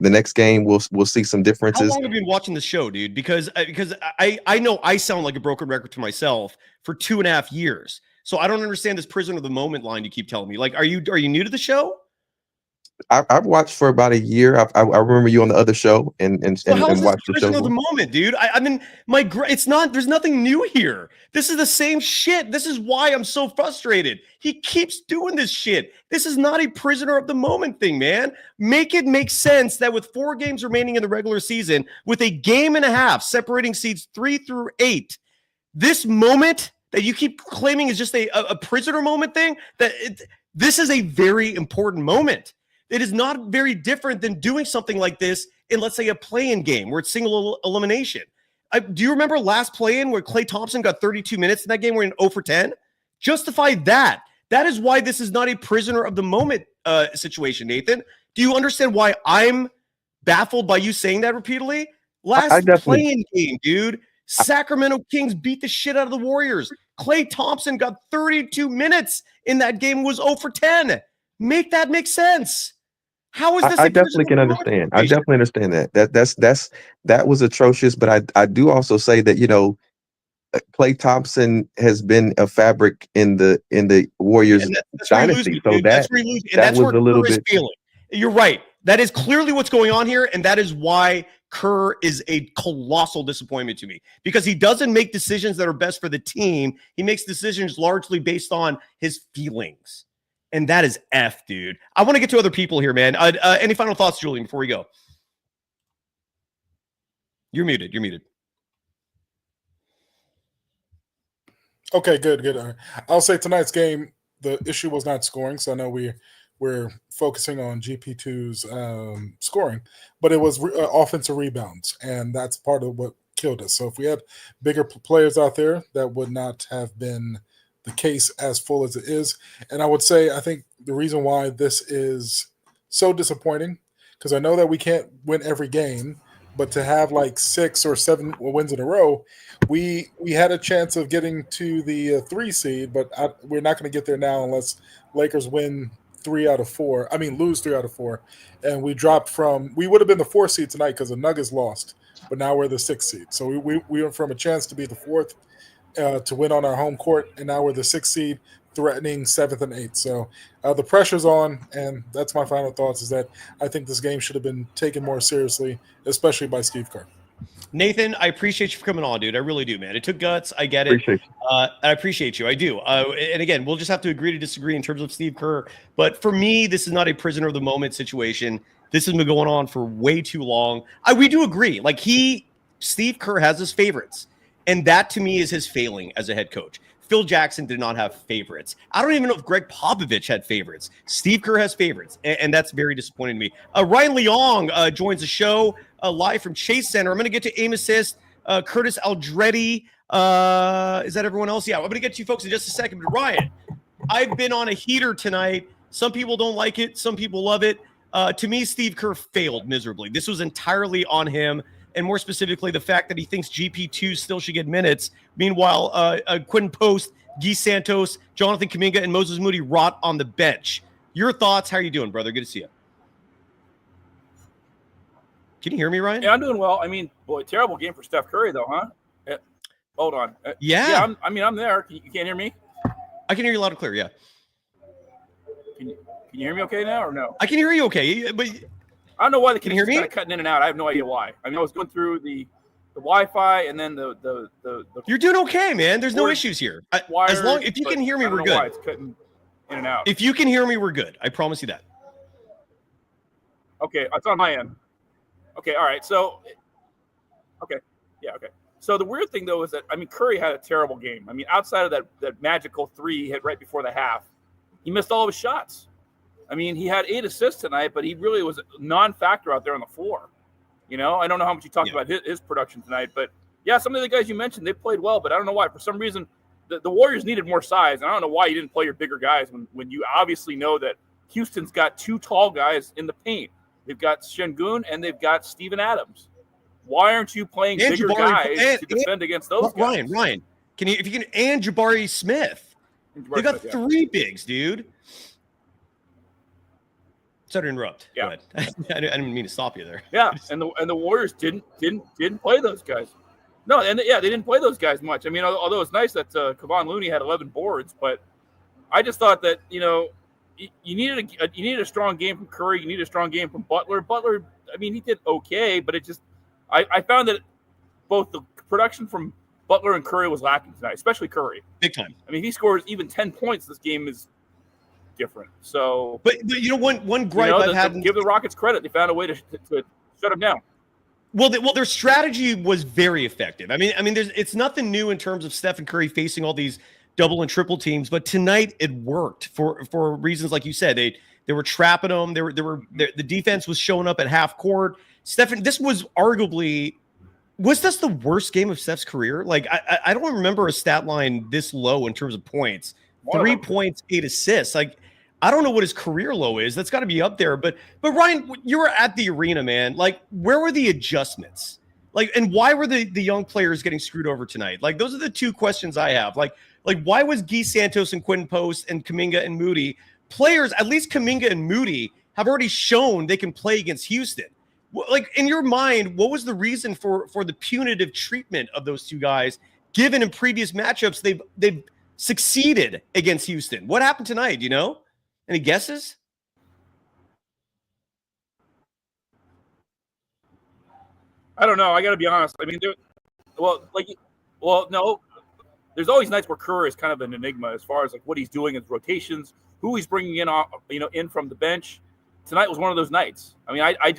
the next game we'll see some How differences. long have you been watching the show, dude? Because I know I sound like a broken record to myself for 2.5 years. So I don't understand this prisoner of the moment line you keep telling me. Like, are you new to the show? I've watched for about a year. I remember you on the other show and So how is this watched the show. prisoner of the moment, dude? I mean, it's not. There's nothing new here. This is the same shit. This is why I'm so frustrated. He keeps doing this shit. This is not a prisoner of the moment thing, man. Make it make sense that with 4 games remaining in the regular season, with a game and a half separating seeds 3 through 8, this moment that you keep claiming is just a prisoner moment thing. This is a very important moment. It is not very different than doing something like this in, let's say, a play-in game where it's single elimination. Do you remember last play-in where Klay Thompson got 32 minutes in that game? We're in 0 for 10. Justify that. That is why this is not a prisoner of the moment situation, Nathan. Do you understand why I'm baffled by you saying that repeatedly? Last play-in game, dude. Sacramento Kings beat the shit out of the Warriors. Klay Thompson got 32 minutes in that game, was 0 for 10. Make that make sense. How is this? I definitely can understand. I definitely understand that was atrocious. But I do also say that, Klay Thompson has been a fabric in the Warriors dynasty. So that was a little bit. You're right. That is clearly what's going on here, and that is why Kerr is a colossal disappointment to me, because he doesn't make decisions that are best for the team. He makes decisions largely based on his feelings. And that is F, dude. I want to get to other people here, man. Any final thoughts, Julian, before we go? You're muted. Okay, good. I'll say tonight's game, the issue was not scoring. So I know we're focusing on GP2's scoring, but it was offensive rebounds, and that's part of what killed us. So if we had bigger players out there, that would not have been the case as full as it is. And I would say, I think the reason why this is so disappointing, because I know that we can't win every game, but to have like 6 or 7 wins in a row, we had a chance of getting to the 3 seed, but we're not going to get there now unless Lakers win 3 out of 4. I mean, lose 3 out of 4. And we dropped we would have been the 4 seed tonight because the Nuggets lost, but now we're the 6 seed. So we went from a chance to be the 4th to win on our home court, and now we're the 6th seed, threatening 7th and 8th. So the pressure's on, and that's my final thoughts, is that I think this game should have been taken more seriously, especially by Steve Kerr. Nathan, I appreciate you for coming on, dude. I really do, man. It took guts. I get it. I appreciate you. I do. And again, we'll just have to agree to disagree in terms of Steve Kerr. But for me, this is not a prisoner of the moment situation. This has been going on for way too long. We do agree. Like Steve Kerr has his favorites. And that, to me, is his failing as a head coach. Phil Jackson did not have favorites. I don't even know if Greg Popovich had favorites. Steve Kerr has favorites, and that's very disappointing to me. Ryan Leong joins the show live from Chase Center. I'm going to get to aim assist, Curtis Aldretti. Is that everyone else? Yeah, I'm going to get to you folks in just a second. But Ryan, I've been on a heater tonight. Some people don't like it. Some people love it. To me, Steve Kerr failed miserably. This was entirely on him. And more specifically, the fact that he thinks GP2 still should get minutes. Meanwhile, Quentin Post, Guy Santos, Jonathan Kuminga, and Moses Moody rot on the bench. Your thoughts? How are you doing, brother? Good to see you. Can you hear me, Ryan? Yeah, I'm doing well. I mean, boy, terrible game for Steph Curry, though, huh? Hold on. Yeah. I'm there. You can't hear me? I can hear you loud and clear, yeah. Can you hear me okay now or no? I can hear you okay, but I don't know why the connection's kind of cutting in and out. I have no idea why. I mean, I was going through the Wi-Fi and then the You're doing okay, man. There's no issues here. If you can hear me, we're good. Why it's cutting in and out. If you can hear me, we're good. I promise you that. Okay, it's on my end. Okay, all right. So, okay. So the weird thing, though, is that, I mean, Curry had a terrible game. I mean, outside of that magical 3 he hit right before the half, he missed all of his shots. I mean, he had 8 assists tonight, but he really was a non-factor out there on the floor. I don't know how much you talked about his production tonight, but yeah, some of the guys you mentioned, they played well, but I don't know why. For some reason, the Warriors needed more size, and I don't know why you didn't play your bigger guys when you obviously know that Houston's got 2 tall guys in the paint. They've got Şengün and they've got Steven Adams. Why aren't you playing bigger guys to defend against those guys? Ryan, if you can, and Jabari Smith. They got 3 bigs, dude. Sorry to interrupt. Yeah. Go ahead. I didn't mean to stop you there. Yeah, and the Warriors didn't play those guys. No, and they didn't play those guys much. I mean, although it's nice that Kevon Looney had 11 boards, but I just thought that you needed a strong game from Curry. You need a strong game from Butler. Butler, I mean, he did okay, but it just I found that both the production from Butler and Curry was lacking tonight, especially Curry. Big time. I mean, if he scores even 10 points, this game is different. So, but one gripe I've had. Give the Rockets credit; they found a way to shut him down. Well, their strategy was very effective. I mean, it's nothing new in terms of Stephen Curry facing all these double and triple teams, but tonight it worked for reasons like you said. They were trapping them. The defense was showing up at half court. Stephen, this was this the worst game of Steph's career? Like I don't remember a stat line this low in terms of points. 3 points, 8 assists. Like, I don't know what his career low is. That's got to be up there. But Ryan, you were at the arena, man. Like, where were the adjustments? Like, and why were the young players getting screwed over tonight? Like, those are the two questions I have. Like why was Guy Santos and Quentin Post and Kuminga and Moody players? At least Kuminga and Moody have already shown they can play against Houston. Like, in your mind, what was the reason for the punitive treatment of those two guys? Given in previous matchups, they've succeeded against Houston. What happened tonight? Do you know? Any guesses? I don't know. I got to be honest. I mean, no. There's always nights where Curry is kind of an enigma as far as like what he's doing in rotations, who he's bringing in, in from the bench. Tonight was one of those nights. I mean, I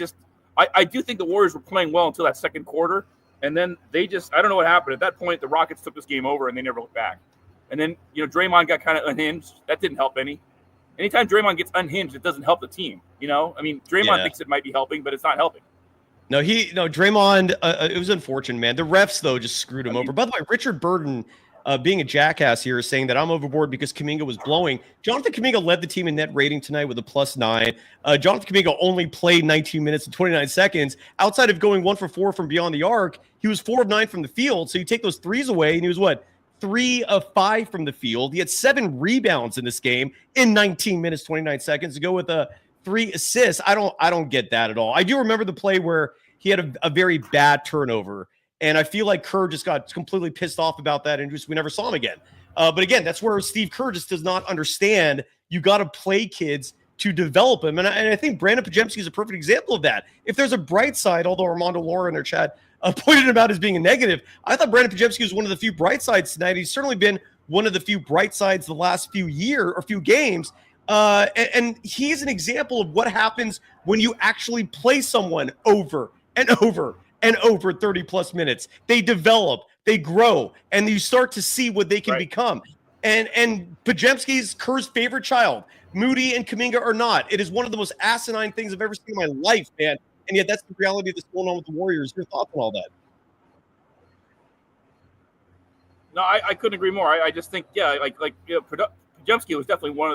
do think the Warriors were playing well until that second quarter, and then I don't know what happened. At that point, the Rockets took this game over, and they never looked back. And then, Draymond got kind of unhinged. That didn't help any. Anytime Draymond gets unhinged, it doesn't help the team. I mean, Draymond thinks it might be helping, but it's not helping. No, Draymond, it was unfortunate, man. The refs, though, just screwed him over. By the way, Richard Burden, being a jackass here, is saying that I'm overboard because Kuminga was blowing. Jonathan Kuminga led the team in net rating tonight with a +9. Jonathan Kuminga only played 19 minutes and 29 seconds. Outside of going 1 for 4 from beyond the arc, he was 4 of 9 from the field. So you take those threes away, and he was what? 3 of 5 from the field. He had 7 rebounds in this game in 19 minutes, 29 seconds to go with 3 assists. I don't get that at all. I do remember the play where he had a very bad turnover, and I feel like Kerr just got completely pissed off about that, and we never saw him again. But again, that's where Steve Kerr just does not understand. You got to play kids to develop them, and I think Brandon Podziemski is a perfect example of that. If there's a bright side, although Armando Laura in our chat pointed him out as being a negative, I thought Brandon Podziemski was one of the few bright sides tonight. He's certainly been one of the few bright sides the last few games. And he's an example of what happens when you actually play someone over and over and over 30-plus minutes. They develop, they grow, and you start to see what they can become. And Podziemski's Kerr's favorite child. Moody and Kuminga are not. It is one of the most asinine things I've ever seen in my life, man. And yet that's the reality that's going on with the Warriors. Your thoughts on all that? No, I couldn't agree more. I just think, Podziemski was definitely one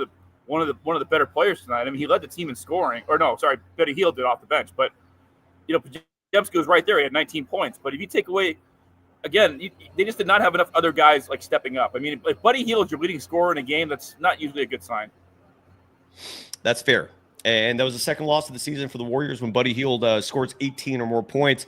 of the better players tonight. I mean, he led the team in scoring. Or no, sorry, Buddy Hield did off the bench. But Podziemski was right there. He had 19 points. But if you take away, again, they just did not have enough other guys like stepping up. I mean, if Buddy Hield is your leading scorer in a game, that's not usually a good sign. That's fair. And that was the second loss of the season for the Warriors when Buddy Hield scores 18 or more points.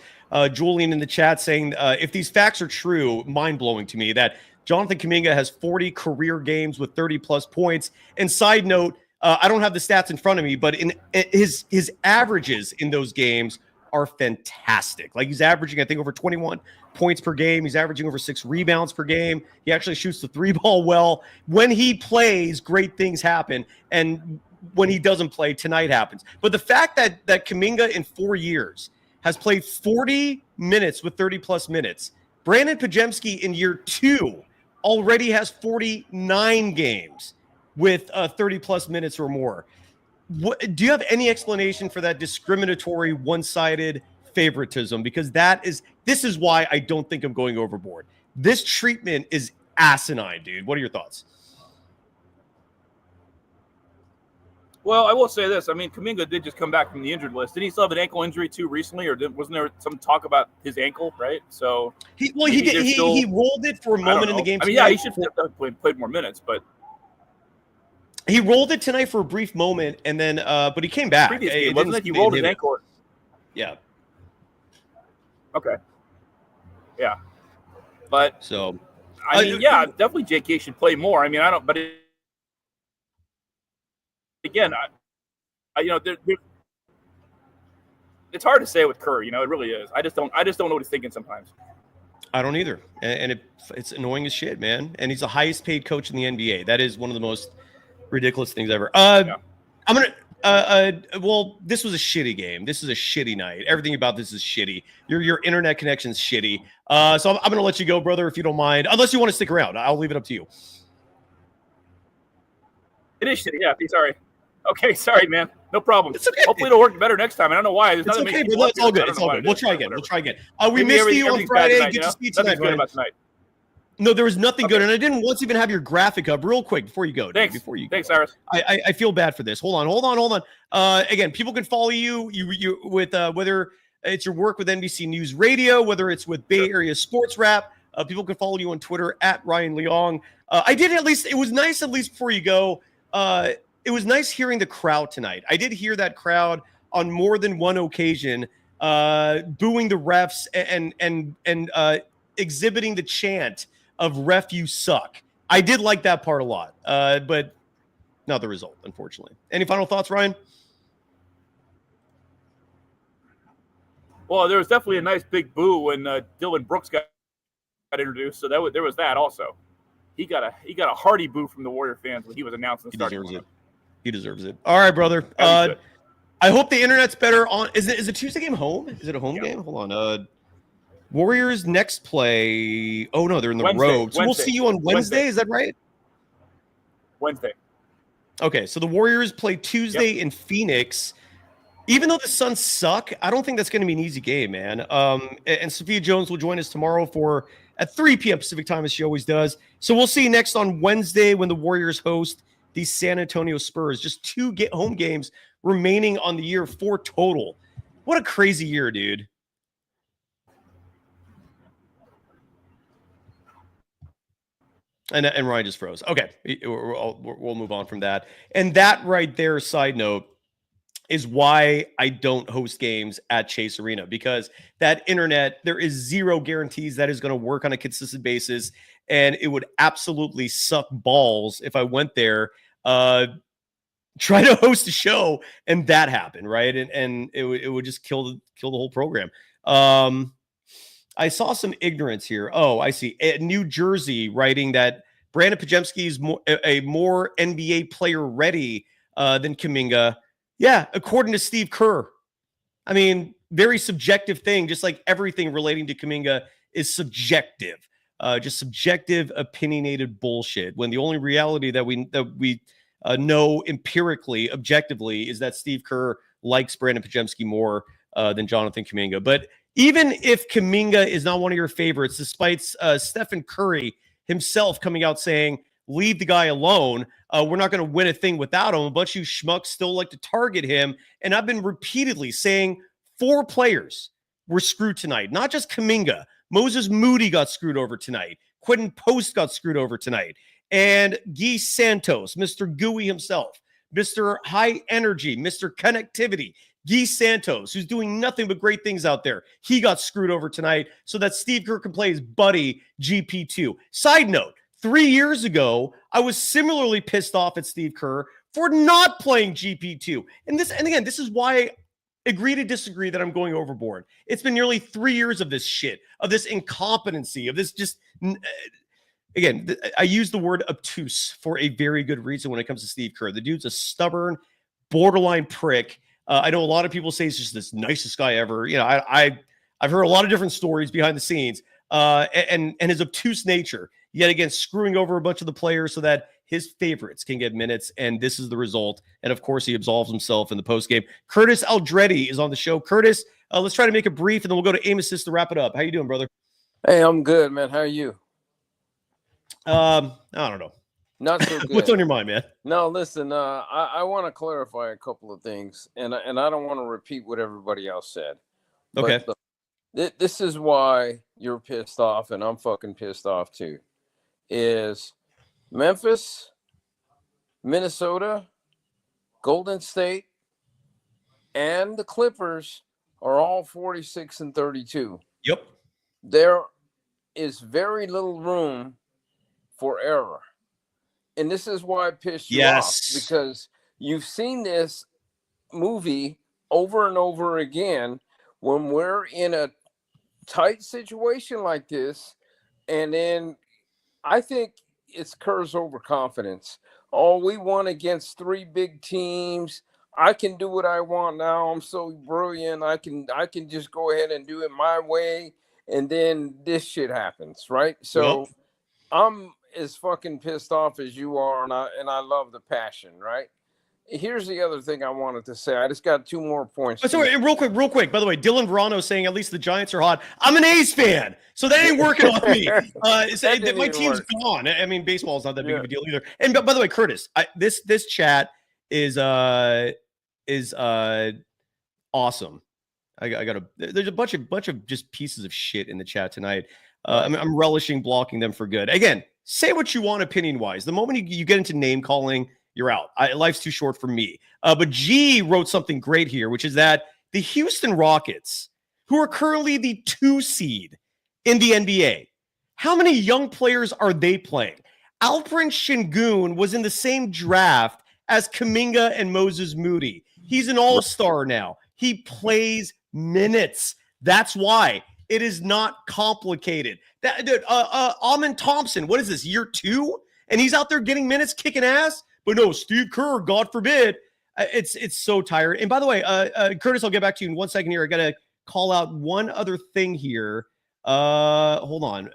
Julian in the chat saying, if these facts are true, mind-blowing to me, that Jonathan Kuminga has 40 career games with 30-plus points. And side note, I don't have the stats in front of me, but his averages in those games are fantastic. Like, he's averaging, I think, over 21 points per game. He's averaging over 6 rebounds per game. He actually shoots the 3-ball well. When he plays, great things happen. And when he doesn't play, tonight happens. But the fact that Kuminga in 4 years has played 40 minutes with 30-plus minutes, Brandon Podziemski in year 2 already has 49 games with 30-plus minutes or more. Do you have any explanation for that discriminatory, one-sided favoritism? Because this is why I don't think I'm going overboard. This treatment is asinine, dude. What are your thoughts? Well, I will say this. I mean, Kuminga did just come back from the injured list. Did he still have an ankle injury too recently, or wasn't there some talk about his ankle? Right. So he did. He rolled it for a moment in the game. I mean, yeah, he should have played more minutes, but He rolled it tonight for a brief moment, and then but he came back. Previous game, wasn't it? He rolled his ankle. Yeah. Okay. Yeah. But so, I mean, yeah, definitely JK should play more. I mean, I don't. But again, I you know, it's hard to say with Kerr. You know, it really is. I just don't know what he's thinking sometimes. I don't either, and it's annoying as shit, man. And he's the highest paid coach in the NBA. That is one of the most ridiculous things ever. Yeah. I'm gonna. Well, this was a shitty game. This is a shitty night. Everything about this is shitty. Your internet connection's shitty. So I'm gonna let you go, brother, if you don't mind. Unless you want to stick around, I'll leave it up to you. It is shitty. Yeah. Sorry. Okay. Sorry, man. No problem. It's okay. Hopefully it'll work better next time. I don't know why. It's okay, but it's all good. It's all good. We'll try again. We missed you on Friday. Get to speak tonight, good about tonight. No, there was nothing good, and I didn't once even have your graphic up. Real quick before you go. Thanks. Before you Thanks, Cyrus. I feel bad for this. Hold on. Again, people can follow you with whether it's your work with NBC News Radio, whether it's with Bay Area Sports Wrap. People can follow you on Twitter at Ryan Leong. I did at least. It was nice at least before you go. It was nice hearing the crowd tonight. I did hear that crowd on more than one occasion, booing the refs and exhibiting the chant of "Ref, you suck." I did like that part a lot, but not the result, unfortunately. Any final thoughts, Ryan? Well, there was definitely a nice big boo when Dylan Brooks got introduced, so there was that also. He got a hearty boo from the Warrior fans when he was announcing the starting. He deserves it. All right, brother. I hope the internet's better on. Is it Tuesday game home? Is it a home game? Hold on. Warriors next play. Oh no, they're in the road. So we'll see you on Wednesday. Is that right? Wednesday. Okay, so the Warriors play Tuesday in Phoenix. Even though the Suns suck, I don't think that's going to be an easy game, man. And Sophia Jones will join us tomorrow at 3 p.m. Pacific time, as she always does. So we'll see you next on Wednesday when the Warriors host the San Antonio Spurs. Just 2 home games remaining on the year, 4 total. What a crazy year, dude. And Ryan just froze. Okay, we'll move on from that. And that right there, side note, is why I don't host games at Chase Arena, because that internet, there is zero guarantees that is going to work on a consistent basis. And it would absolutely suck balls if I went there, try to host a show and that happened, right? And it would just kill the whole program. I saw some ignorance here. Oh, I see. New Jersey writing that Brandon Pajemski is a more NBA player ready than Kuminga. Yeah, according to Steve Kerr. I mean, very subjective thing, just like everything relating to Kuminga is subjective. Just subjective, opinionated bullshit. When the only reality that we know empirically, objectively, is that Steve Kerr likes Brandon Pajemski more than Jonathan Kuminga. But even if Kuminga is not one of your favorites, despite Stephen Curry himself coming out saying, leave the guy alone, we're not going to win a thing without him. A bunch of you schmucks still like to target him. And I've been repeatedly saying 4 players were screwed tonight. Not just Kuminga. Moses Moody got screwed over tonight. Quentin Post got screwed over tonight. And Guy Santos, Mr. Gooey himself, Mr. High Energy, Mr. Connectivity, Guy Santos, who's doing nothing but great things out there. He got screwed over tonight so that Steve Kerr can play his buddy GP2. Side note, 3 years ago, I was similarly pissed off at Steve Kerr for not playing GP2. And again, this is why I agree to disagree that I'm going overboard. It's been nearly 3 years of this shit, of this incompetency, of this just... Again, I use the word obtuse for a very good reason when it comes to Steve Kerr. The dude's a stubborn, borderline prick. I know a lot of people say he's just this nicest guy ever. You know, I've heard a lot of different stories behind the scenes, and his obtuse nature, yet again, screwing over a bunch of the players so that his favorites can get minutes, and this is the result. And of course, he absolves himself in the postgame. Curtis Aldretti is on the show. Curtis, let's try to make it brief, and then we'll go to Amos to wrap it up. How you doing, brother? Hey, I'm good, man. How are you? I don't know. Not so good. What's on your mind, man? No, listen, I want to clarify a couple of things, and I don't want to repeat what everybody else said. Okay. But this is why you're pissed off, and I'm fucking pissed off too. Is Memphis Minnesota, Golden State, and the Clippers are all 46 and 32. Yep. There is very little room for error. And this is why it pissed you off, Yes. because you've seen this movie over and over again when we're in a tight situation like this. And then I think it's Kerr's overconfidence. Oh, we won against 3 big teams. I can do what I want now. I'm so brilliant. I can just go ahead and do it my way. And then this shit happens, right? So Yep. I'm as fucking pissed off as you are, and I love the passion, right? Here's the other thing I wanted to say. I just got 2 more points. Oh, sorry, real quick. By the way, Dylan Verano saying at least the Giants are hot. I'm an A's fan, so that ain't working on me. My team's gone. I mean, baseball's not that big of a deal either. And by the way, Curtis, this chat is awesome. I got there's a bunch of just pieces of shit in the chat tonight. I'm relishing blocking them for good. Again, say what you want opinion wise. The moment you get into name calling, you're out. Life's too short for me. But G wrote something great here, which is that the Houston Rockets, who are currently the 2 seed in the NBA, how many young players are they playing? Alperen Şengün was in the same draft as Kuminga and Moses Moody. He's an all-star now. He plays minutes. That's why it is not complicated. Amen Thompson, what is this, year 2? And he's out there getting minutes, kicking ass? But no, Steve Kerr, God forbid. It's so tired. And by the way, Curtis, I'll get back to you in 1 second here. I got to call out one other thing here. Hold on.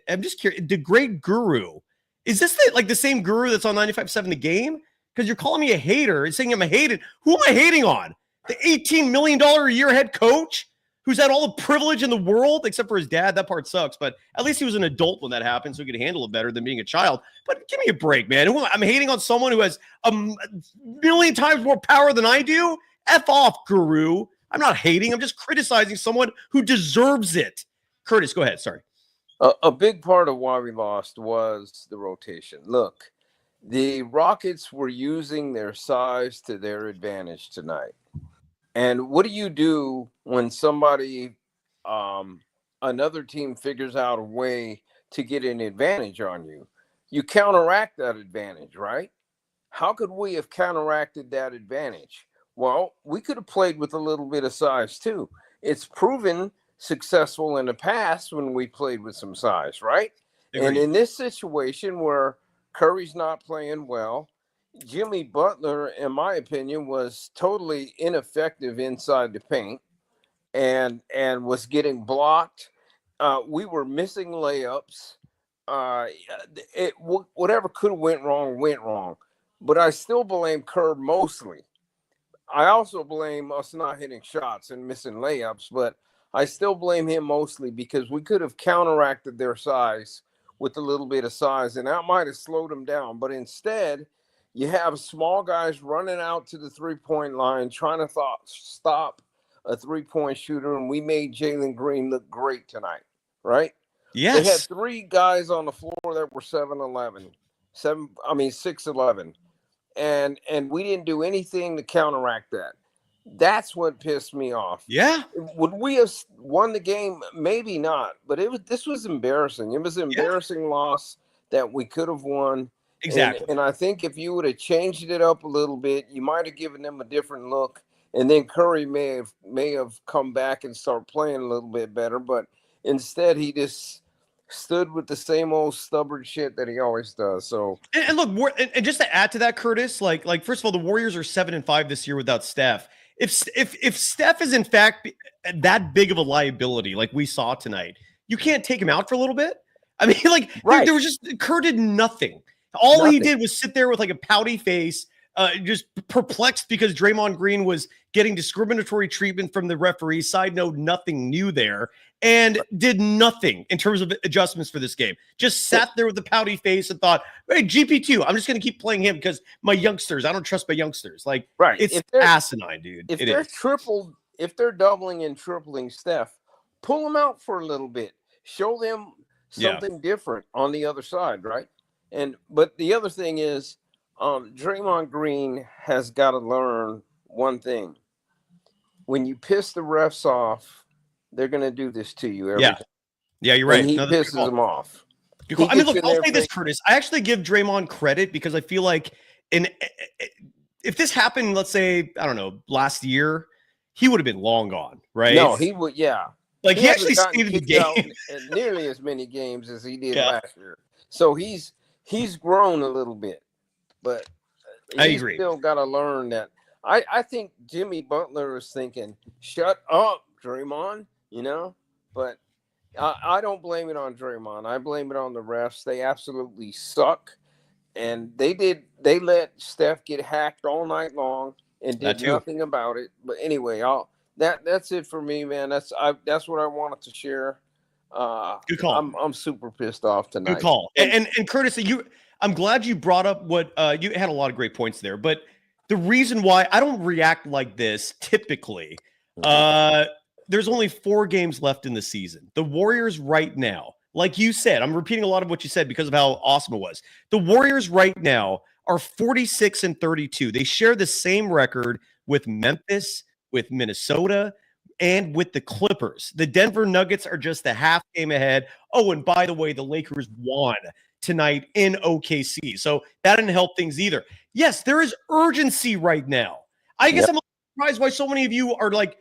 I'm just curious. The great Guru. Is this the same Guru that's on 95.7 The Game? Because you're calling me a hater and saying I'm a hater. Who am I hating on? The $18 million a year head coach who's had all the privilege in the world, except for his dad. That part sucks, but at least he was an adult when that happened, so he could handle it better than being a child. But give me a break, man. I'm hating on someone who has a million times more power than I do? F off, Guru. I'm not hating. I'm just criticizing someone who deserves it. Curtis, go ahead. Sorry. A big part of why we lost was the rotation. Look, the Rockets were using their size to their advantage tonight. And what do you do when somebody, another team figures out a way to get an advantage on you? You counteract that advantage, right? How could we have counteracted that advantage? Well, we could have played with a little bit of size too. It's proven successful in the past when we played with some size, right? Agreed. And in this situation where Curry's not playing well, Jimmy Butler, in my opinion, was totally ineffective inside the paint and was getting blocked. We were missing layups. Whatever could have went wrong. But I still blame Kerr mostly. I also blame us not hitting shots and missing layups, but I still blame him mostly because we could have counteracted their size with a little bit of size, and that might have slowed them down. But instead, you have small guys running out to the three-point line, trying to stop a three-point shooter, and we made Jalen Green look great tonight, right? Yes. They had 3 guys on the floor that were 6'11", and we didn't do anything to counteract that. That's what pissed me off. Yeah. Would we have won the game? Maybe not, but this was embarrassing. It was an embarrassing loss that we could have won. Exactly. And I think if you would have changed it up a little bit, you might have given them a different look. And then Curry may have come back and start playing a little bit better. But instead, he just stood with the same old stubborn shit that he always does. So and look, and just to add to that, Curtis, like first of all, the Warriors are 7-5 this year without Steph. If Steph is in fact that big of a liability, like we saw tonight, you can't take him out for a little bit. I mean, there was just Kerr did nothing. All he did was sit there with like a pouty face, just perplexed because Draymond Green was getting discriminatory treatment from the referee. Side note, nothing new there, and did nothing in terms of adjustments for this game. Just sat there with a pouty face and thought, hey, GP2, I'm just going to keep playing him because my youngsters, I don't trust my youngsters. Like, it's asinine, dude. If they're doubling and tripling Steph, pull them out for a little bit. Show them something different on the other side, right? But the other thing is, Draymond Green has got to learn one thing. When you piss the refs off, they're going to do this to you every time. Yeah, you're right. And he No, that's a good pisses call. them off. Good call. I mean, look, in I'll their say this, face. Curtis. I actually give Draymond credit because I feel like if this happened, let's say, I don't know, last year, he would have been long gone, right? No, he would, yeah. Like he hasn't actually gotten stayed in the kicked out game. in nearly as many games as he did Yeah. last year. So he's grown a little bit, but I he's agree. still got to learn that. I think Jimmy Butler is thinking, "Shut up, Draymond," you know. But I don't blame it on Draymond. I blame it on the refs. They absolutely suck, and they let Steph get hacked all night long and did nothing about it. But anyway, that's it for me, man. That's what I wanted to share. Good call. I'm super pissed off tonight. Good call. And Curtis, I'm glad you brought up what you had a lot of great points there. But the reason why I don't react like this typically, there's only 4 games left in the season. The Warriors right now, like you said, I'm repeating a lot of what you said because of how awesome it was. The Warriors right now are 46-32. They share the same record with Memphis, with Minnesota, and with the Clippers. The Denver Nuggets are just a half game ahead. Oh, and by the way, the Lakers won tonight in OKC. So that didn't help things either. Yes, there is urgency right now. I guess I'm surprised why so many of you are like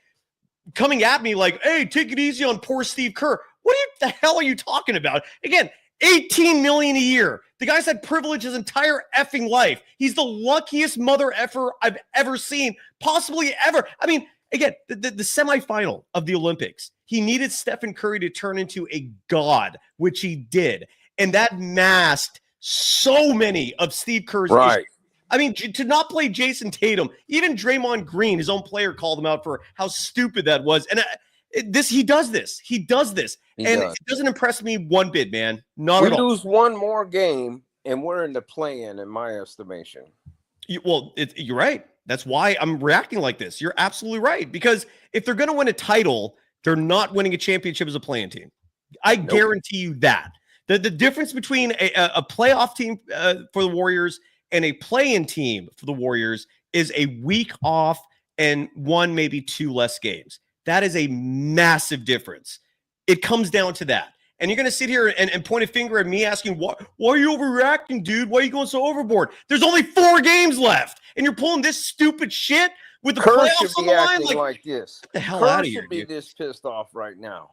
coming at me like, hey, take it easy on poor Steve Kerr. What the hell are you talking about? Again, $18 million a year. The guy's had privilege his entire effing life. He's the luckiest mother effer I've ever seen, possibly ever. I mean, again, the semifinal of the Olympics, he needed Stephen Curry to turn into a god, which he did. And that masked so many of Steve Kerr's issues. I mean, to not play Jason Tatum, even Draymond Green, his own player, called him out for how stupid that was. And he does this. He does this. It doesn't impress me one bit, man. Not at all. We lose one more game, and we're in the play-in my estimation. You're right. That's why I'm reacting like this. You're absolutely right. Because if they're going to win a title, they're not winning a championship as a play-in team. I guarantee you that. The difference between a playoff team for the Warriors and a play-in team for the Warriors is a week off and 1, maybe 2 less games. That is a massive difference. It comes down to that. And you're going to sit here and point a finger at me asking, why are you overreacting, dude? Why are you going so overboard? There's only 4 games left, and you're pulling this stupid shit with the playoffs on the line? Like this. Get the hell Kerr out of here, should be this pissed off right now.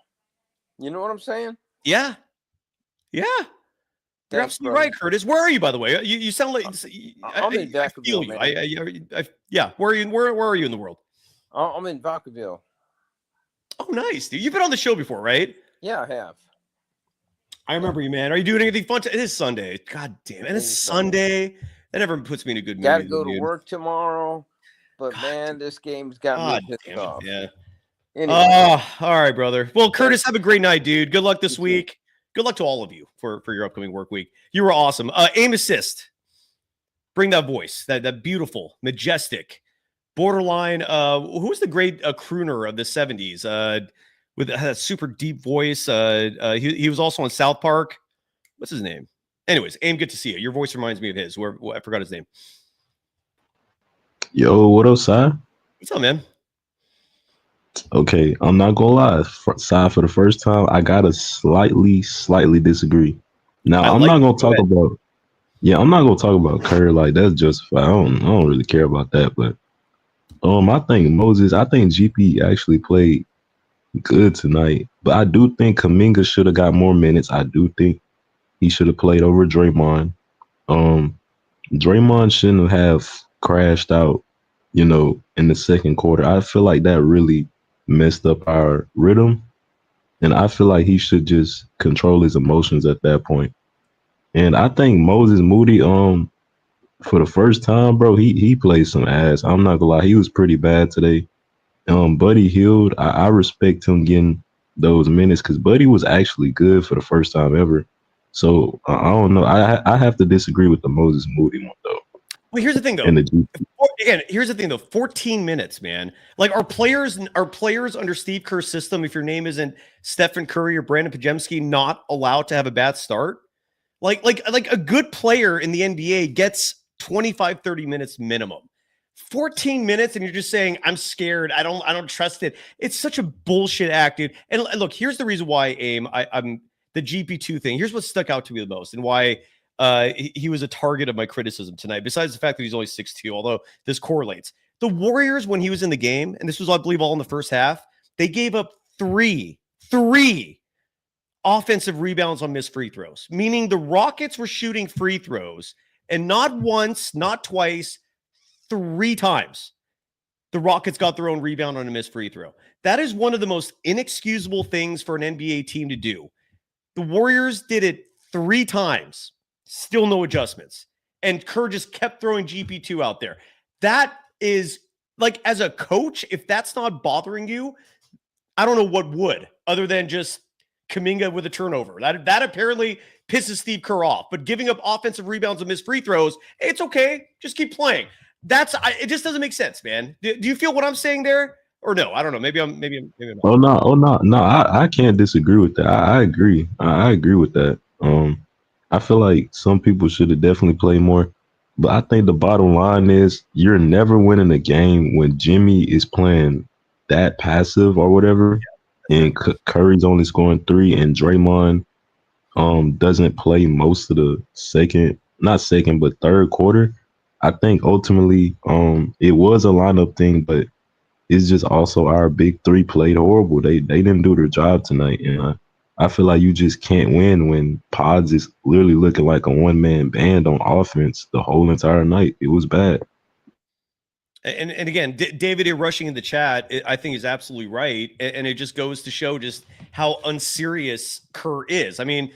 You know what I'm saying? Yeah. Yeah. You're absolutely right, Curtis. Where are you, by the way? You sound like I'm in Vacaville, man. Yeah. Where are you? Where are you in the world? I'm in Vacaville. Oh, nice, dude. You've been on the show before, right? Yeah, I have. I remember you, man. Are you doing anything fun? It is Sunday. God damn it. And it's Sunday. That never puts me in a good mood. Got to go to work tomorrow. But, man, this game's got me pissed off. Yeah. Anyway. All right, brother. Well, Curtis, have a great night, dude. Good luck this week. Good luck to all of you for your upcoming work week. You were awesome. Aim assist. Bring that voice, that beautiful, majestic, borderline. Who was the great crooner of the 70s? With a super deep voice. He was also on South Park. What's his name? Anyways, Aim, good to see you. Your voice reminds me of his. I forgot his name. Yo, what up, Si? What's up, man? Okay, I'm not gonna lie. Si, for the first time, I gotta slightly disagree. Now, I'm not gonna talk about. Yeah, I'm not gonna talk about Kerr. Like, that's justified. I don't really care about that. But I think GP actually played good tonight. But I do think Kuminga should have got more minutes. I do think he should have played over Draymond. Draymond shouldn't have crashed out, in the second quarter. I feel like that really messed up our rhythm. And I feel like he should just control his emotions at that point. And I think Moses Moody, for the first time, bro, he played some ass. I'm not gonna lie, he was pretty bad today. Buddy Hield, I respect him getting those minutes because Buddy was actually good for the first time ever. So I don't know. I have to disagree with the Moses Moody one though. Well, here's the thing, though. Again, here's the thing, though. 14 minutes, man. Like, are players under Steve Kerr's system, if your name isn't Stephen Curry or Brandon Pajemski, not allowed to have a bad start? Like a good player in the NBA gets 25, 30 minutes minimum. 14 minutes and you're just saying, I'm scared. I don't trust it. It's such a bullshit act, dude. And look, here's the reason why I'm the GP2 thing. Here's what stuck out to me the most and why he was a target of my criticism tonight, besides the fact that he's only 6'2", although this correlates. The Warriors, when he was in the game, and this was, I believe, all in the first half, they gave up three offensive rebounds on missed free throws, meaning the Rockets were shooting free throws, and not once, not twice, 3 times the Rockets got their own rebound on a missed free throw. That is one of the most inexcusable things for an NBA team to do. The Warriors did it 3 times, still no adjustments. And Kerr just kept throwing GP2 out there. That is, like, as a coach, if that's not bothering you, I don't know what would, other than just Kuminga with a turnover. That apparently pisses Steve Kerr off. But giving up offensive rebounds and missed free throws, it's okay. Just keep playing. It just doesn't make sense, man. Do you feel what I'm saying there, or no? I don't know. Maybe I'm not. No. I can't disagree with that. I agree. I agree with that. I feel like some people should have definitely played more, but I think the bottom line is you're never winning a game when Jimmy is playing that passive or whatever, and Curry's only scoring 3, and Draymond doesn't play most of the third quarter. I think ultimately it was a lineup thing, but it's just also our big 3 played horrible. They didn't do their job tonight, and I feel like you just can't win when Pods is literally looking like a one-man band on offense the whole entire night. It was bad. And again, David rushing in the chat, I think is absolutely right, and it just goes to show just how unserious Kerr is. I mean,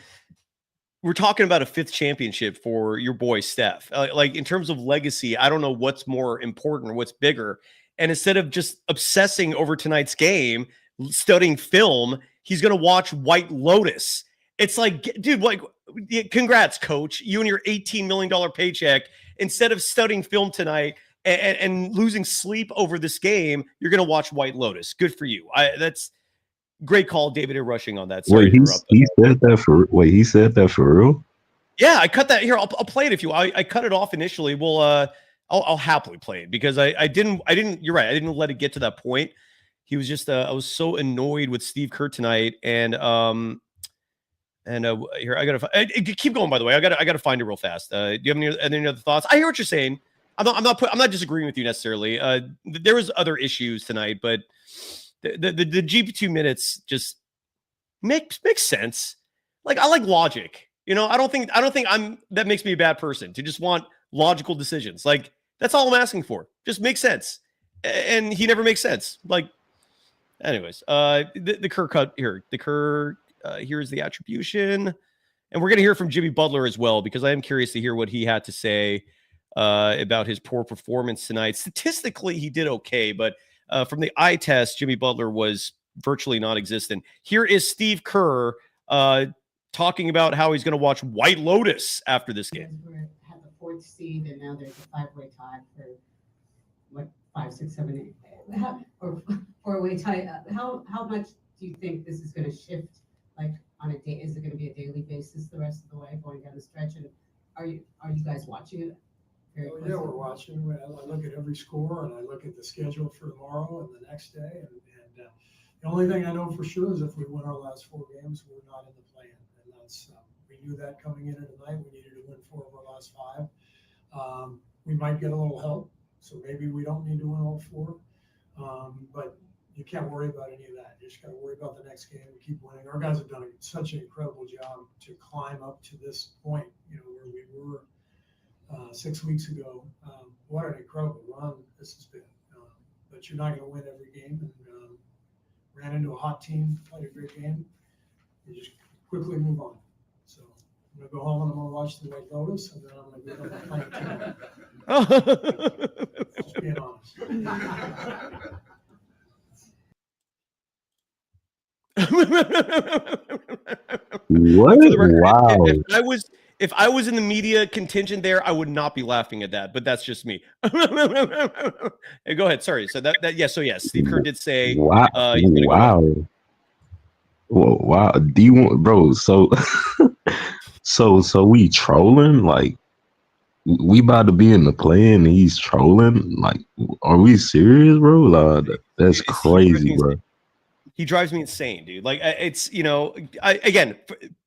we're talking about a 5th championship for your boy Steph. Like, in terms of legacy, I don't know what's more important or what's bigger. And instead of just obsessing over tonight's game, studying film, he's going to watch White Lotus. It's like, dude, like, congrats, coach. You and your $18 million paycheck, instead of studying film tonight and losing sleep over this game, you're going to watch White Lotus. Good for you. That's great call, David, rushing on that. Sorry to interrupt. He said that for real? Yeah, I cut that here. I'll play it if you. I cut it off initially. I'll happily play it because I didn't. You're right. I didn't let it get to that point. He was just. I was so annoyed with Steve Kerr tonight, and here I gotta keep going. By the way, I gotta find it real fast. Do you have any other thoughts? I hear what you're saying. I'm not disagreeing with you necessarily. There was other issues tonight, but the GP2 minutes just makes sense. Like, I like logic. You know, I don't think that makes me a bad person to just want logical decisions. Like, that's all I'm asking for. Just make sense. And he never makes sense. Like, anyways, the Kerr cut here. The Kerr, here's the attribution. And we're going to hear from Jimmy Butler as well, because I am curious to hear what he had to say about his poor performance tonight. Statistically, he did okay, but from the eye test, Jimmy Butler was virtually non-existent. Here is Steve Kerr talking about how he's going to watch White Lotus after this game. We had the 4th seed, and now there's a 5-way tie for what, 5, 6, 7, 8, or 4-way tie. How much do you think this is going to shift? Like, on a day, is it going to be a daily basis the rest of the way going down the stretch? And are you guys watching it? Yeah, we're watching. I look at every score, and I look at the schedule for tomorrow and the next day. And the only thing I know for sure is if we win our last 4 games, we're not in the play-in. And that's we knew that coming into tonight. We needed to win 4 of our last 5. We might get a little help, so maybe we don't need to win all 4. But you can't worry about any of that. You just got to worry about the next game and keep winning. Our guys have done such an incredible job to climb up to this point, where we were 6 weeks ago. What an incredible run this has been. But you're not going to win every game. And ran into a hot team, played a great game. You just quickly move on. So I'm going to go home and I'm going to watch the White Lotus, and then I'm going to go to the playing team. Just being honest. What? Wow. If I was in the media contingent there, I would not be laughing at that, but that's just me. Hey, go ahead. Sorry. So yes, Steve Kerr did say, wow. Wow. Do you want, bro? So, so we trolling? Like, we about to be in the play and he's trolling. Like, are we serious, bro? That's Dude, crazy, bro. he drives me insane, dude. Like it's, again,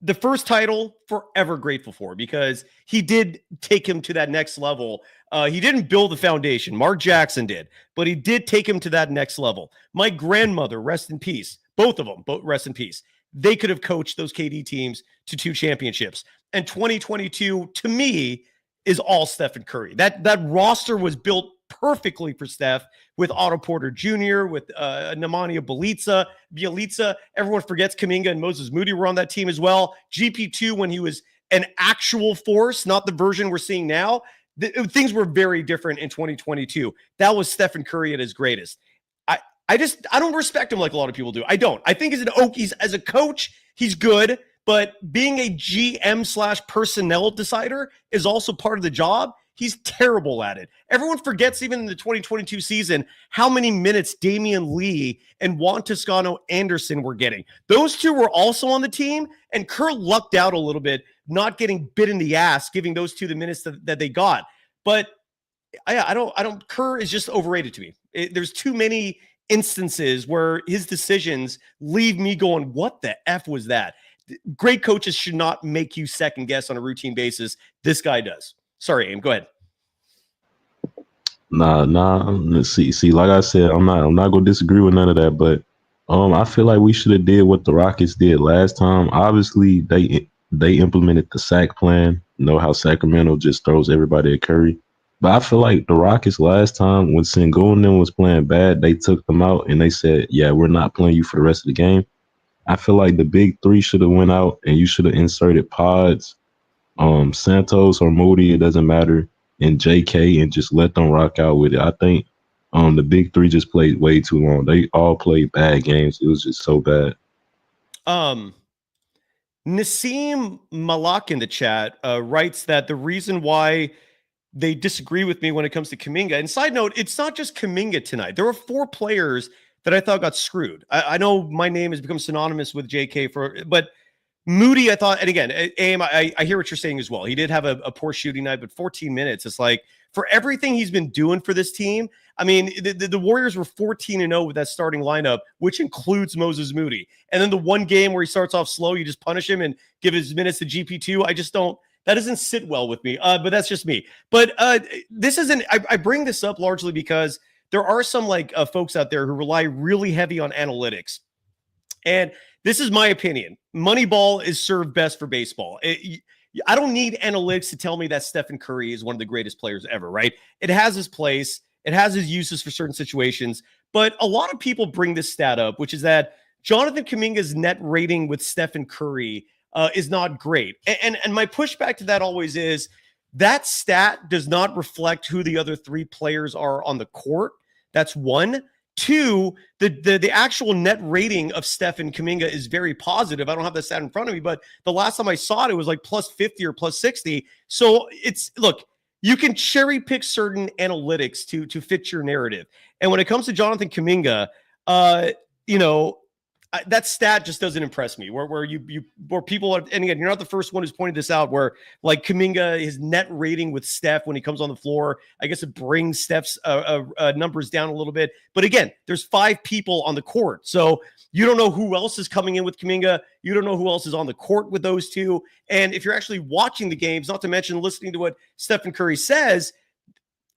the first title forever grateful for because he did take him to that next level. He didn't build the foundation. Mark Jackson did, but he did take him to that next level. My grandmother, rest in peace. Both of them, both rest in peace. They could have coached those KD teams to 2 championships. And 2022, to me, is all Stephen Curry. That roster was built perfectly for Steph with Otto Porter Jr., with Nemanja Bjelica. Everyone forgets Kuminga and Moses Moody were on that team as well. GP2 when he was an actual force, not the version we're seeing now. Things were very different in 2022. That was Stephen Curry at his greatest. I don't respect him like a lot of people do. I don't. I think as a coach, he's good, but being a GM/personnel decider is also part of the job. He's terrible at it. Everyone forgets, even in the 2022 season, how many minutes Damian Lee and Juan Toscano Anderson were getting. Those two were also on the team, and Kerr lucked out a little bit, not getting bit in the ass, giving those two the minutes that they got. But I don't. Kerr is just overrated to me. There's too many instances where his decisions leave me going, "What the F was that?" Great coaches should not make you second guess on a routine basis. This guy does. Sorry, Aim. Go ahead. Nah. See, like I said, I'm not gonna disagree with none of that, but I feel like we should have did what the Rockets did last time. Obviously, they implemented the sack plan. You know how Sacramento just throws everybody at Curry. But I feel like the Rockets last time when Sengun and them was playing bad, they took them out and they said, "Yeah, we're not playing you for the rest of the game." I feel like the big three should have went out and you should have inserted Pods, Santos or Moody, it doesn't matter, and JK, and just let them rock out with it. I think the big three just played way too long. They all played bad games. It was just so bad. Nassim Malak in the chat writes that the reason why they disagree with me when it comes to Kuminga, and side note, it's not just Kuminga tonight. There were 4 players that I thought got screwed. I know my name has become synonymous with JK but Moody, I thought, and again, Aim, I hear what you're saying as well. He did have a poor shooting night, but 14 minutes. It's like for everything he's been doing for this team. I mean, the Warriors were 14-0 with that starting lineup, which includes Moses Moody. And then the one game where he starts off slow, you just punish him and give his minutes to GP2. I just don't. That doesn't sit well with me. But that's just me. But this isn't. I bring this up largely because there are some folks out there who rely really heavy on analytics, and this is my opinion. Moneyball is served best for baseball. I don't need analytics to tell me that Stephen Curry is one of the greatest players ever, right? It has his place. It has his uses for certain situations. But a lot of people bring this stat up, which is that Jonathan Kuminga's net rating with Stephen Curry is not great. And my pushback to that always is that stat does not reflect who the other 3 players are on the court. That's one. 2, the actual net rating of Stephen Kuminga is very positive. I don't have that stat in front of me, but the last time I saw it, it was like plus 50 or plus 60. So look, you can cherry pick certain analytics to fit your narrative. And when it comes to Jonathan Kuminga, that stat just doesn't impress me. Where people are, and again, you're not the first one who's pointed this out. Where like Kuminga, his net rating with Steph when he comes on the floor, I guess it brings Steph's numbers down a little bit. But again, there's 5 people on the court, so you don't know who else is coming in with Kuminga. You don't know who else is on the court with those two. And if you're actually watching the games, not to mention listening to what Stephen Curry says,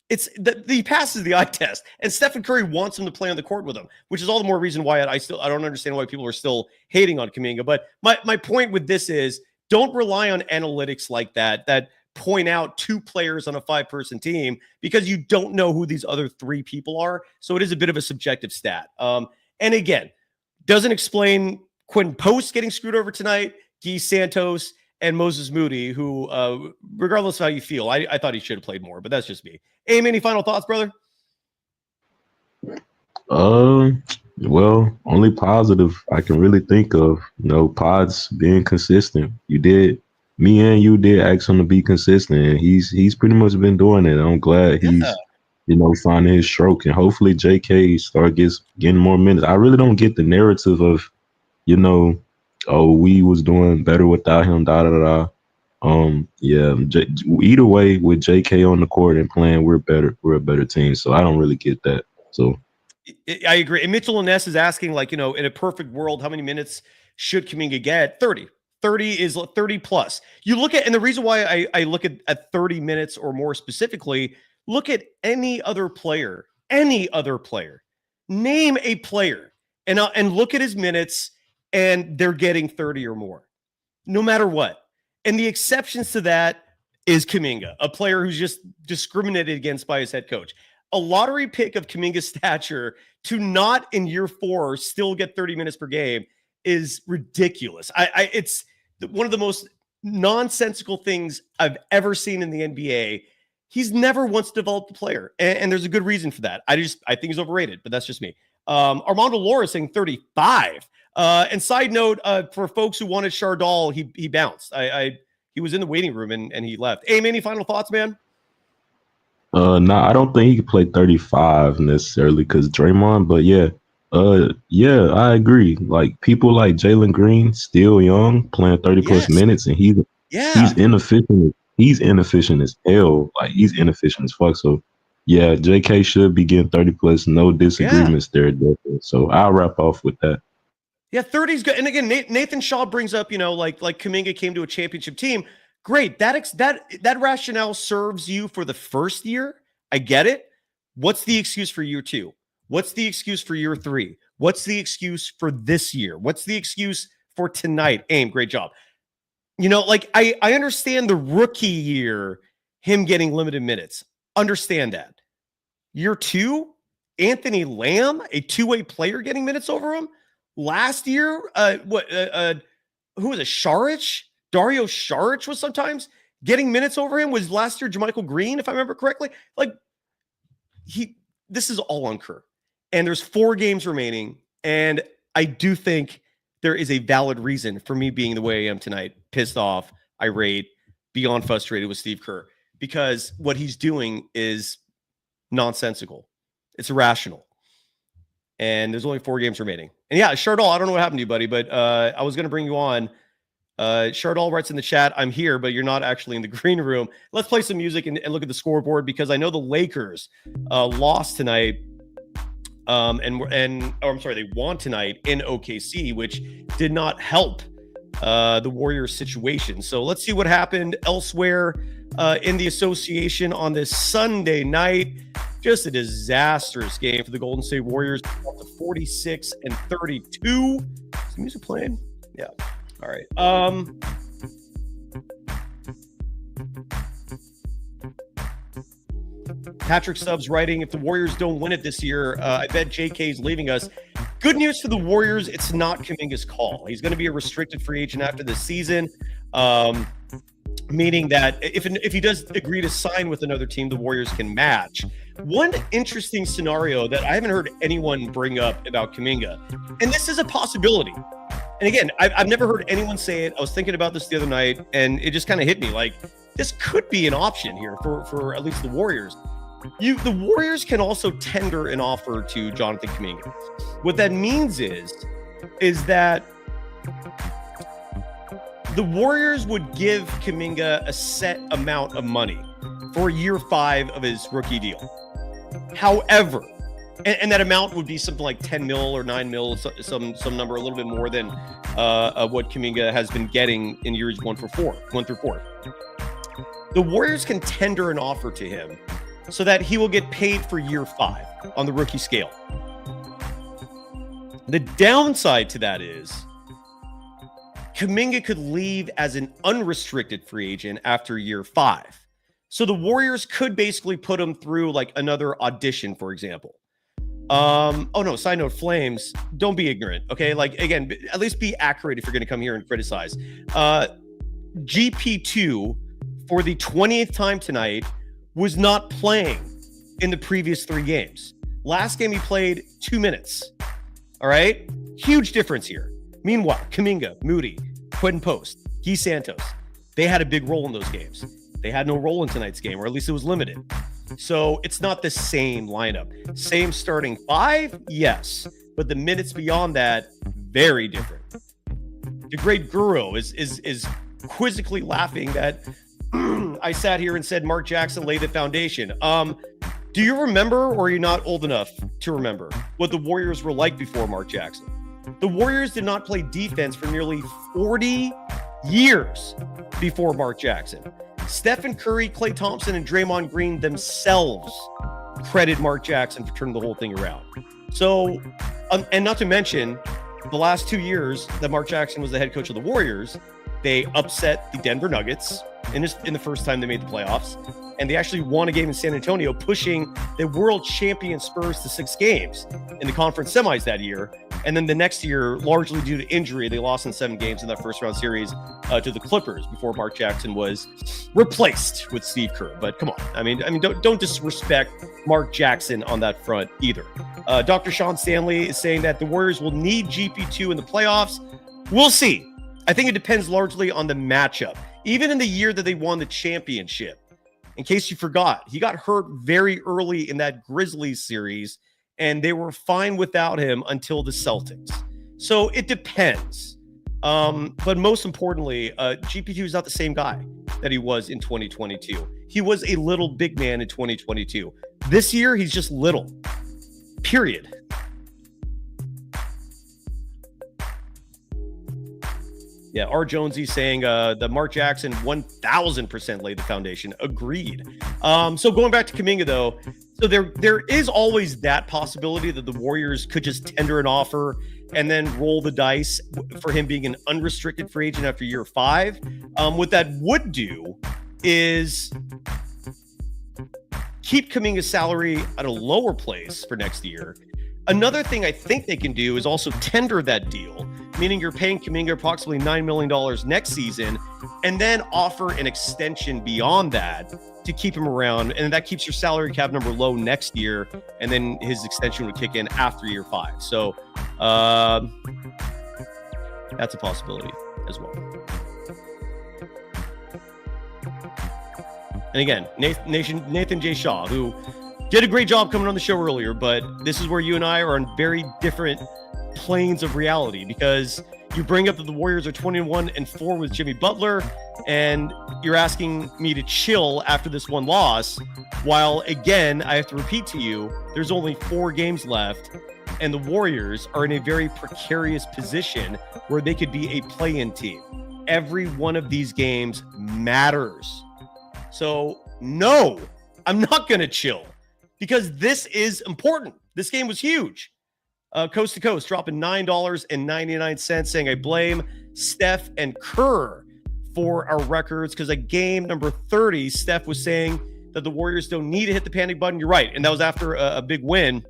he passes the eye test, and Stephen Curry wants him to play on the court with him, which is all the more reason why I don't understand why people are still hating on Kuminga. But my point with this is don't rely on analytics like that point out 2 players on a 5-person team because you don't know who these other 3 people are. So it is a bit of a subjective stat. And again, doesn't explain Quentin Post getting screwed over tonight, Guy Santos, and Moses Moody, who, regardless of how you feel, I thought he should have played more, but that's just me. Aim, any final thoughts, brother? Well, only positive I can really think of, Pods being consistent. Me and you did ask him to be consistent, and he's pretty much been doing it. I'm glad he's, finding his stroke, and hopefully JK getting more minutes. I really don't get the narrative of, we was doing better without him, Yeah, either way, with JK on the court and playing, we're better. We're a better team. So I don't really get that. So I agree. And Mitchell and Ness is asking, like, in a perfect world, how many minutes should Kuminga get? 30. 30 is 30 plus. You look at, and the reason why I look at 30 minutes or more specifically, look at any other player, name a player, and look at his minutes, and they're getting 30 or more, no matter what. And the exceptions to that is Kuminga, a player who's just discriminated against by his head coach. A lottery pick of Kuminga's stature to not in year 4 still get 30 minutes per game is ridiculous. It's one of the most nonsensical things I've ever seen in the NBA. He's never once developed a player, and there's a good reason for that. I think he's overrated, but that's just me. Armando Laura is saying 35. And side note, for folks who wanted Chardal, he bounced. He was in the waiting room and he left. Aim, any final thoughts, man? no, I don't think he could play 35 necessarily because Draymond, but yeah, I agree. Like people like Jalen Green, still young, playing 30 plus minutes, and he's inefficient. He's inefficient as hell. Like he's inefficient as fuck. So yeah, JK should be getting 30 plus. No disagreements there. Definitely. So I'll wrap off with that. Yeah, 30 is good. And again, Nathan Shaw brings up, like Kuminga came to a championship team. Great. That rationale serves you for the first year. I get it. What's the excuse for year 2? What's the excuse for year 3? What's the excuse for this year? What's the excuse for tonight? Aim, great job. I understand the rookie year, him getting limited minutes. Understand that. Year 2, Anthony Lamb, a two-way player getting minutes over him. Last year, who was it? Saric? Dario Saric was sometimes getting minutes over him. Was last year JaMychal Green, if I remember correctly? This is all on Kerr. And there's 4 games remaining. And I do think there is a valid reason for me being the way I am tonight. Pissed off, irate, beyond frustrated with Steve Kerr. Because what he's doing is nonsensical. It's irrational. And there's only 4 games remaining. And yeah, Chardal, I don't know what happened to you, buddy, but I was going to bring you on. Chardal writes in the chat, I'm here, but you're not actually in the green room. Let's play some music and look at the scoreboard because I know the Lakers lost tonight. They won tonight in OKC, which did not help the Warriors situation. So let's see what happened elsewhere in the association on this Sunday night. Just a disastrous game for the Golden State Warriors. 46-32. Is the music playing? Yeah. All right. Patrick Stubbs writing, if the Warriors don't win it this year, I bet JK is leaving us. Good news for the Warriors, it's not Kuminga's call. He's going to be a restricted free agent after this season, meaning that if he does agree to sign with another team, the Warriors can match. One interesting scenario that I haven't heard anyone bring up about Kuminga, and this is a possibility. And again, I've never heard anyone say it. I was thinking about this the other night, and it just kind of hit me. Like, this could be an option here for at least the Warriors. The Warriors can also tender an offer to Jonathan Kuminga. What that means is that the Warriors would give Kuminga a set amount of money for year 5 of his rookie deal. However, and that amount would be something like 10 mil or 9 mil, some number a little bit more than what Kuminga has been getting in years 1 through 4. The Warriors can tender an offer to him so that he will get paid for year 5 on the rookie scale. The downside to that is Kuminga could leave as an unrestricted free agent after year 5. So the Warriors could basically put him through like another audition, for example. Side note, Flames, don't be ignorant, okay? Like, again, at least be accurate if you're going to come here and criticize. GP2, for the 20th time tonight, was not playing in the previous 3 games. Last game he played 2 minutes. All right? Huge difference here. Meanwhile, Kuminga, Moody, Quentin Post, Guy Santos, they had a big role in those games. They had no role in tonight's game, or at least it was limited. So it's not the same lineup. Same starting 5, yes. But the minutes beyond that, very different. The great Guru is quizzically laughing that I sat here and said Mark Jackson laid the foundation. Do you remember, or are you not old enough to remember, what the Warriors were like before Mark Jackson? The Warriors did not play defense for nearly 40 years before Mark Jackson. Stephen Curry, Klay Thompson, and Draymond Green themselves credit Mark Jackson for turning the whole thing around. So, and not to mention, the last 2 years that Mark Jackson was the head coach of the Warriors, they upset the Denver Nuggets in the first time they made the playoffs, and they actually won a game in San Antonio, pushing the world champion Spurs to 6 games in the conference semis that year. And then the next year, largely due to injury, they lost in 7 games in that first round series to the Clippers before Mark Jackson was replaced with Steve Kerr. But come on, I mean, don't disrespect Mark Jackson on that front either. Dr. Sean Stanley is saying that the Warriors will need GP2 in the playoffs. We'll see. I think it depends largely on the matchup. Even in the year that they won the championship, in case you forgot, he got hurt very early in that Grizzlies series, and they were fine without him until the Celtics. So it depends. But most importantly, GP2 is not the same guy that he was in 2022. He was a little big man in 2022. This year, he's just little. Period. Yeah, R. Jonesy saying the Mark Jackson 1,000% laid the foundation. Agreed. So going back to Kuminga, though, so there is always that possibility that the Warriors could just tender an offer and then roll the dice for him being an unrestricted free agent after year 5. What that would do is keep Kuminga's salary at a lower place for next year. Another thing I think they can do is also tender that deal, meaning you're paying Kuminga approximately $9 million next season, and then offer an extension beyond that to keep him around. And that keeps your salary cap number low next year, and then his extension would kick in after year 5. So that's a possibility as well. And again, Nathan J. Shaw, who did a great job coming on the show earlier, but this is where you and I are on very different planes of reality, because you bring up that the Warriors are 21-4 with Jimmy Butler, and you're asking me to chill after this one loss, while again, I have to repeat to you, there's only 4 games left, and the Warriors are in a very precarious position where they could be a play-in team. Every one of these games matters. So no, I'm not going to chill, because this is important. This game was huge. Coast to Coast dropping $9.99, saying I blame Steph and Kerr for our records, because at game number 30, Steph was saying that the Warriors don't need to hit the panic button. You're right. And that was after a big win.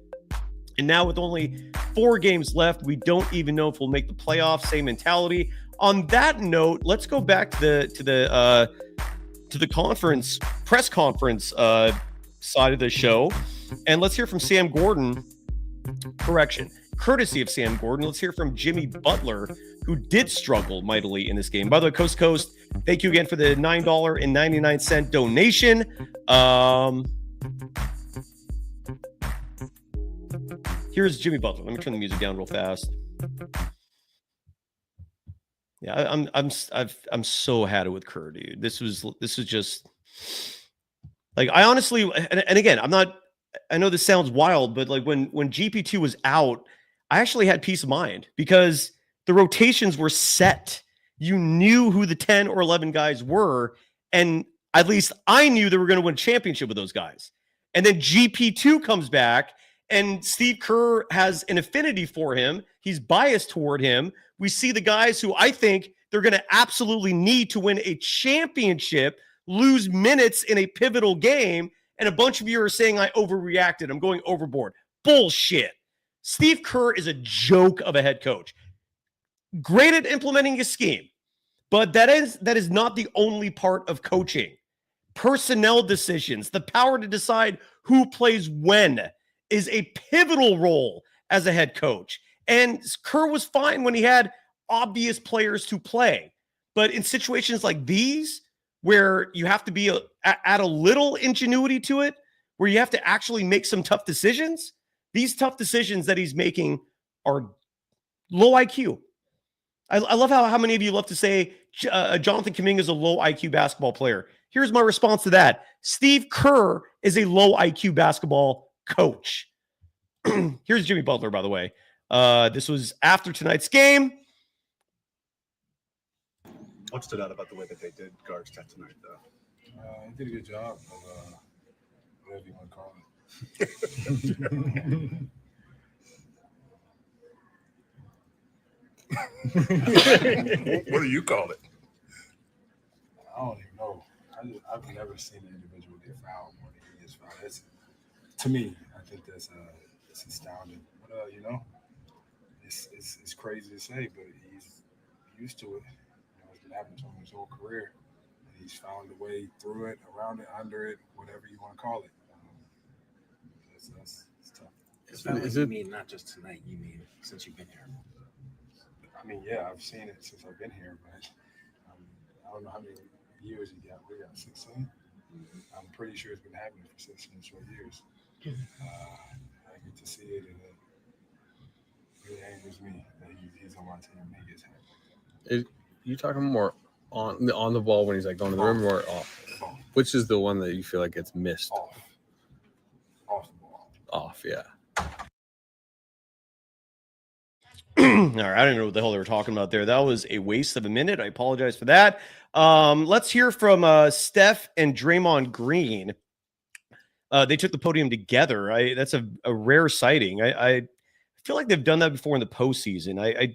And now with only 4 games left, we don't even know if we'll make the playoffs. Same mentality. On that note, let's go back to the press conference side of the show, and let's hear from Sam Gordon. Correction, courtesy of Sam Gordon. Let's hear from Jimmy Butler, who did struggle mightily in this game. By the way, Coast to Coast, thank you again for the $9.99 donation. Here's Jimmy Butler. Let me turn the music down real fast. Yeah, I'm so had it with Kerr, dude. This was just like, I honestly, and again, I know this sounds wild, but like when GP2 was out, I actually had peace of mind, because the rotations were set. You knew who the 10 or 11 guys were, and at least I knew they were going to win a championship with those guys. And then GP2 comes back, and Steve Kerr has an affinity for him. He's biased toward him. We see the guys who I think they're going to absolutely need to win a championship lose minutes in a pivotal game, and a bunch of you are saying I overreacted. I'm going overboard. Bullshit. Steve Kerr is a joke of a head coach. Great at implementing his scheme, but that is not the only part of coaching. Personnel decisions, the power to decide who plays when, is a pivotal role as a head coach. And Kerr was fine when he had obvious players to play. But in situations like these, where you have to be add a little ingenuity to it, where you have to actually make some tough decisions, these tough decisions that he's making are low IQ. I love how many of you love to say Jonathan Kuminga is a low IQ basketball player. Here's my response to that. Steve Kerr is a low IQ basketball coach. Here's Jimmy Butler, by the way. This was after tonight's game. What stood out about the way that they did guard Steph tonight, though? He did a good job of whatever you want to call it. What do you call it? I don't even know. I've never seen an individual get fouled more than he gets fouled. To me, I think that's it's astounding. But it's crazy to say, but he's used to it. It's been happening to him his whole career. And he's found a way through it, around it, under it, whatever you want to call it. That's tough. Is it mean not just tonight? You mean since you've been here? I mean, yeah, I've seen it since I've been here, but I don't know how many years he got. We got 16. I'm pretty sure it's been happening for 16 short years. I get to see it, and it really angers me that he's on my team and he gets happy. You talking more on the ball when he's like going to the rim or off? Which is the one that you feel like gets missed? Off the ball. Off, yeah. All right, I don't know what the hell they were talking about there. That was a waste of a minute. I apologize for that. Let's hear from Steph and Draymond Green. They took the podium together. That's a rare sighting. I feel like they've done that before in the postseason. I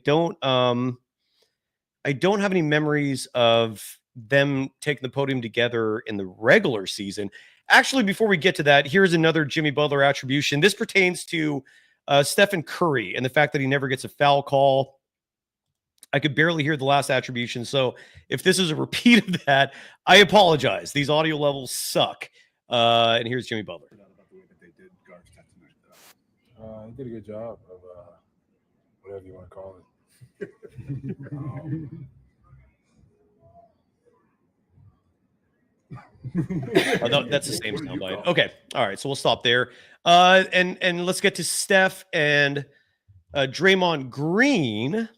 don't have any memories of them taking the podium together in the regular season. Actually, before we get to that, here's another Jimmy Butler attribution. This pertains to Stephen Curry and the fact that he never gets a foul call. I could barely hear the last attribution. So if this is a repeat of that, I apologize. These audio levels suck. And here's Jimmy Butler. About the way that they did guard Steph tonight, though. He did a good job of whatever you want to call it. That's the same soundbite. Okay. All right. So we'll stop there. And let's get to Steph and Draymond Green,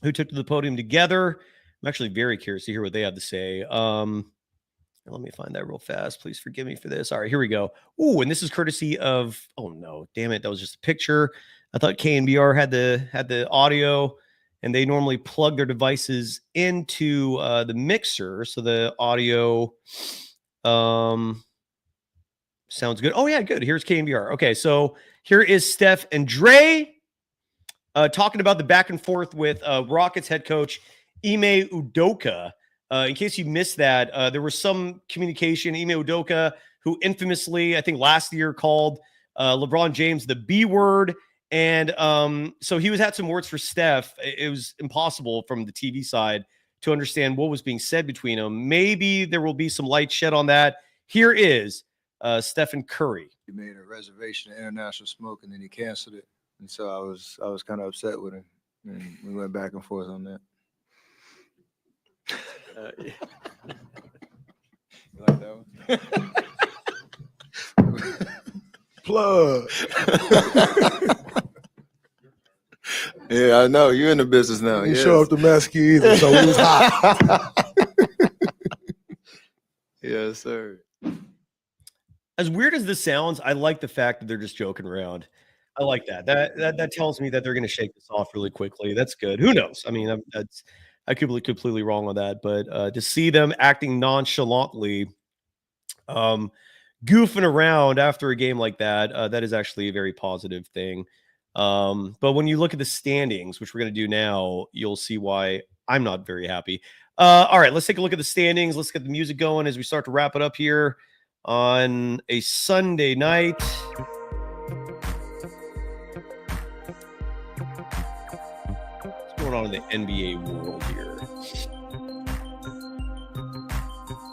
who took to the podium together. I'm actually very curious to hear what they have to say. Let me find that real fast. Please forgive me for this. All right, here we go. Ooh, and this is courtesy of, oh no, damn it. That was just a picture. I thought KNBR had the audio, and they normally plug their devices into the mixer. So the audio sounds good. Oh yeah, good. Here's KNBR. Okay, so here is Steph and Dre talking about the back and forth with Rockets head coach Ime Udoka. In case you missed that, there was some communication. Ime Udoka, who infamously, I think last year, called LeBron James the B word. And so he had some words for Steph. It was impossible from the TV side to understand what was being said between them. Maybe there will be some light shed on that. Here is Stephen Curry. He made a reservation at International Smoke, and then he canceled it. And so I was kind of upset with him. And we went back and forth on that. Yeah. You like that one? Plug. Yeah, I know. You're in the business now. You show up to Mesquite either, so it was hot. Yes, sir. As weird as this sounds, I like the fact that they're just joking around. I like that. That tells me that they're going to shake this off really quickly. That's good. Who knows? I mean, I could be completely wrong on that, but to see them acting nonchalantly, goofing around after a game like that, that is actually a very positive thing. But when you look at the standings, which we're going to do now, you'll see why I'm not very happy. All right, let's take a look at the standings. Let's get the music going as we start to wrap it up here on a Sunday night. What's going on in the NBA world here?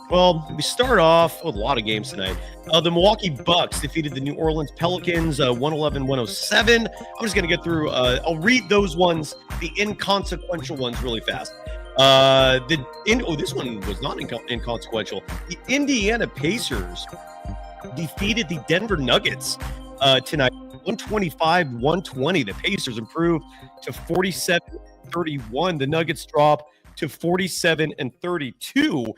Well, we start off with a lot of games tonight. The Milwaukee Bucks defeated the New Orleans Pelicans 111-107. I'm just going to get through. I'll read those ones, the inconsequential ones, really fast. This one was not inconsequential. The Indiana Pacers defeated the Denver Nuggets tonight, 125-120. The Pacers improved to 47 31. The Nuggets drop to 47 and 32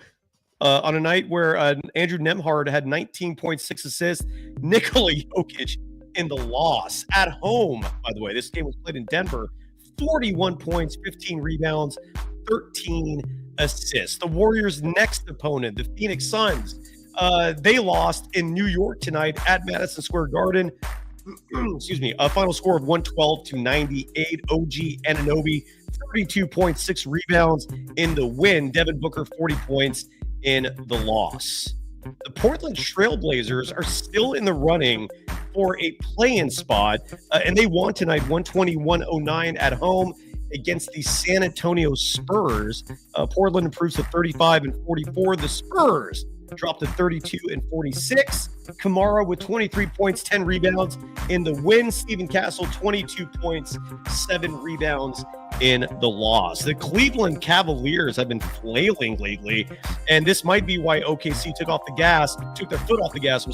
on a night where Andrew Nembhard had 19.6 assists. Nikola Jokic in the loss at home, by the way. This game was played in Denver. 41 points, 15 rebounds, 13 assists. The Warriors' next opponent, the Phoenix Suns, they lost in New York tonight at Madison Square Garden. Excuse me, a final score of 112-98. OG Anunoby, 32.6 rebounds in the win. Devin Booker, 40 points in the loss. The Portland Trailblazers are still in the running for a play-in spot, and they won tonight 120-109 at home against the San Antonio Spurs. Portland improves to 35 and 44. The Spurs dropped to 32 and 46. Kamara with 23 points, 10 rebounds in the win. Stephen Castle, 22 points, 7 rebounds in the loss. The Cleveland Cavaliers have been flailing lately, and this might be why OKC took their foot off the gas,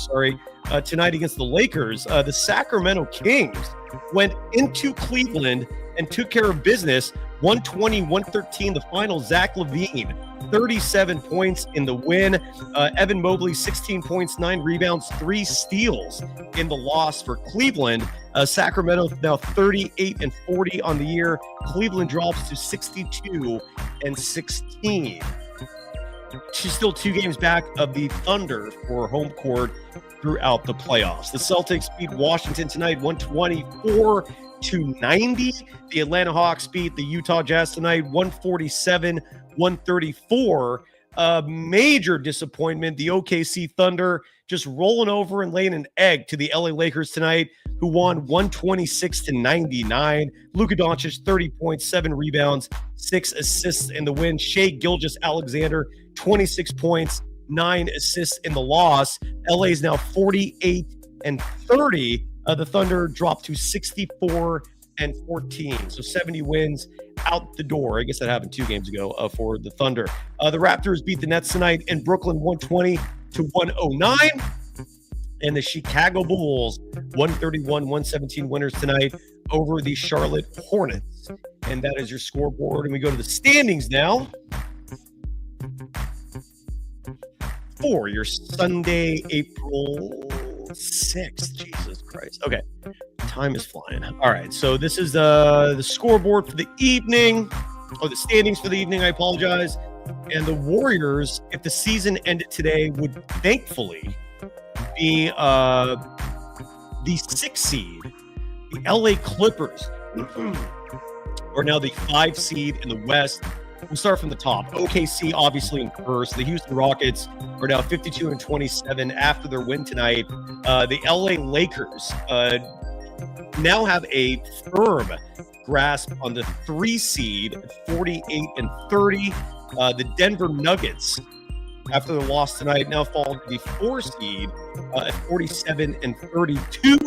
tonight against the Lakers. The Sacramento Kings went into Cleveland and took care of business. 120-113 the final. Zach LaVine, 37 points in the win. Evan Mobley, 16 points, 9 rebounds, 3 steals in the loss for Cleveland. Sacramento now 38 and 40 on the year. Cleveland drops to 62 and 16. She's still 2 games back of the Thunder for home court throughout the playoffs. The Celtics beat Washington tonight 124-90. The Atlanta Hawks beat the Utah Jazz tonight 147-134. Major disappointment. The OKC Thunder just rolling over and laying an egg to the LA Lakers tonight, who won 126-99. Luka Doncic, 30 points, 7 rebounds, 6 assists in the win. Shai Gilgeous-Alexander, 26 points, 9 assists in the loss. LA is now 48 and 30. The Thunder dropped to 64 and 14. So 70 wins out the door. I guess that happened 2 games ago for the Thunder. The Raptors beat the Nets tonight in Brooklyn 120-109. And the Chicago Bulls 131-117 winners tonight over the Charlotte Hornets. And that is your scoreboard. And we go to the standings now for your Sunday, April 6th. Jesus Christ. Okay. Time is flying. All right. So this is the scoreboard for the evening. The standings for the evening. I apologize. And the Warriors, if the season ended today, would thankfully be the 6th seed. The LA Clippers are now the 5 seed in the West. We'll start from the top. OKC obviously in first. The Houston Rockets are now 52 and 27 after their win tonight. The LA Lakers now have a firm grasp on the 3 seed, 48 and 30. The Denver Nuggets, after their loss tonight, now fall to the 4 seed at 47 and 32.